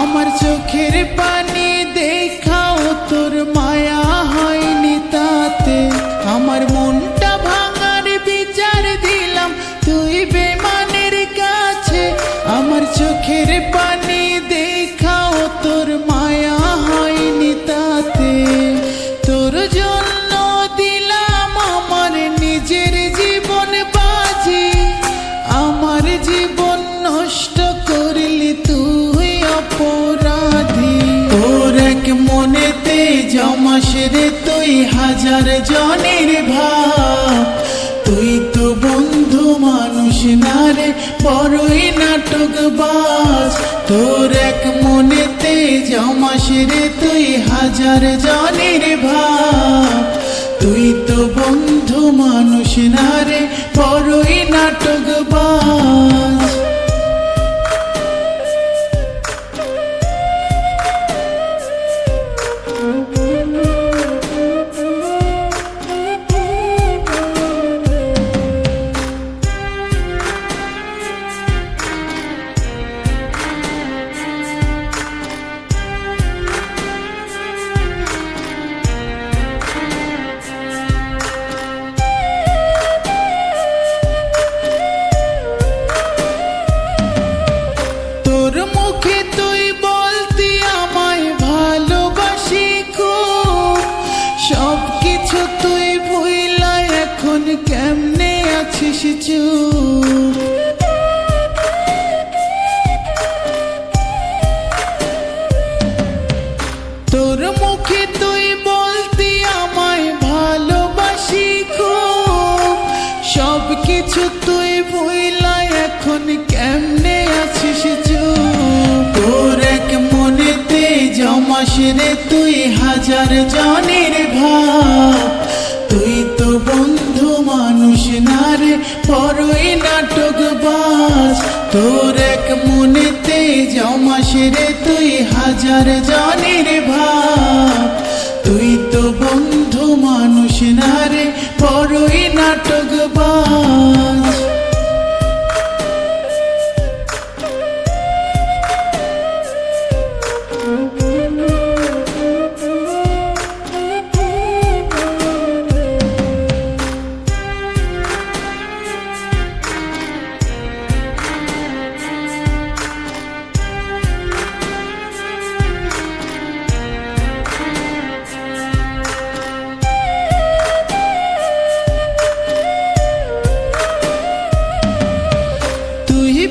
আমার চোখের পানি দেখাও তোর মায়া হয়নি তাতে। আমার মনটা ভাঙার বিচার দিলাম তুই বেমানের কাছে। আমার চোখের পানি দেখাও তোর মায়া হয়নি তাতে। তোর জন্য দিলাম আমার নিজের জীবন বাজি। আমার জীবন নষ্ট করলি তুই অপরাধী। তোর এক মনেতে জমাস রে তুই হাজার জনের ভাব। তুই তো বন্ধু মানুষ না রে বড়ই নাটকবাজ। তোর এক মনেতে জমাস রে তুই হাজার জনের ভাব। তুই তো বন্ধু মানুষ না রে বড়ই নাটকবাজ। মুখে তুই বলতি আমায় ভালোবাসি খুব। সব কিছু তুই ভুইলা এখন কেমনে আছিস চুপ। তোর মুখে তুই বলতি আমায় ভালোবাসি খুব। সব কিছু তুই ভুইলা এখন কেমনে আছিস চুপ। তোর এক মনেতে জমাস রে তুই হাজার জনের ভাব। তুই তো বন্ধু মানুষ না রে বড়ই নাটকবাজ। তোর এক মনেতে জমাস রে তুই হাজার জনের ভাব। তুই তো বন্ধু মানুষ না রে বড়ই নাটকবাজ।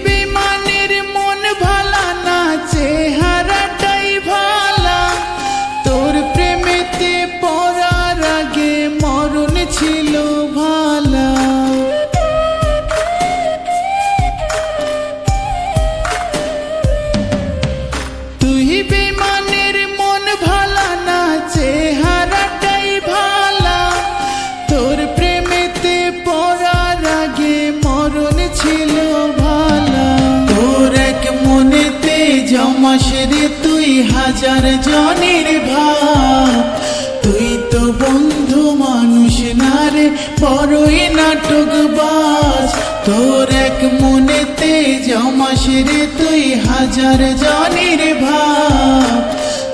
বেমানের মন ভালা না চেহারাটাই ভালা। তোর প্রেমেতে পড়ার আগে মরণ ছিল ভালা। তুই বেমানের মন ভালা না চেহারাটাই ভালা। তোর প্রেমেতে পড়ার আগে মরণ ছিল ভালা। তোর এক মনেতে জমাস রে তুই হাজার জনের ভাব। তুই তো বন্ধু মানুষ না রে বড়ই নাটকবাজ। তোর এক মনেতে জমাস রে তুই হাজার জনের ভাব।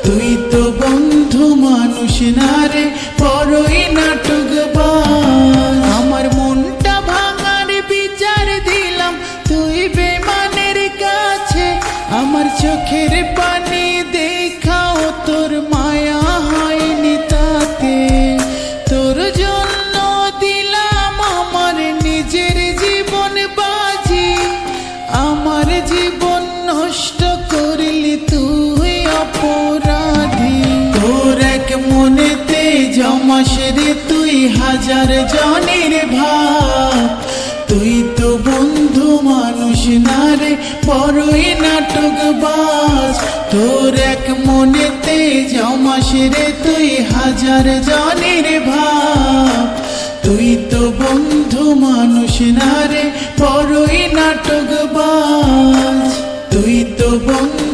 তুই তো বন্ধু মানুষ না রে বড়ই নাটকবাজ। আমার মনটা ভাঙার বিচার দিলাম তুই বেমানের কাছে। আমার চোখের পানি দেখাও তোর মায়া হয়নি তাতে। তোর জন্য দিলাম আমার নিজের জীবন বাজি। আমার জীবন নষ্ট করলি তুই অপরাধী। তোর এক মনেতে জমাস রে তুই হাজার জনের ভাব, তুই তো বন্ধু মানুষ না রে বড়ই নাটকবাজ। তোর এক মনেতে জমাস রে তুই হাজার জনের ভাব, তুই তো বন্ধু মানুষ না রে বড়ই নাটকবাজ, তুই তো বন্ধু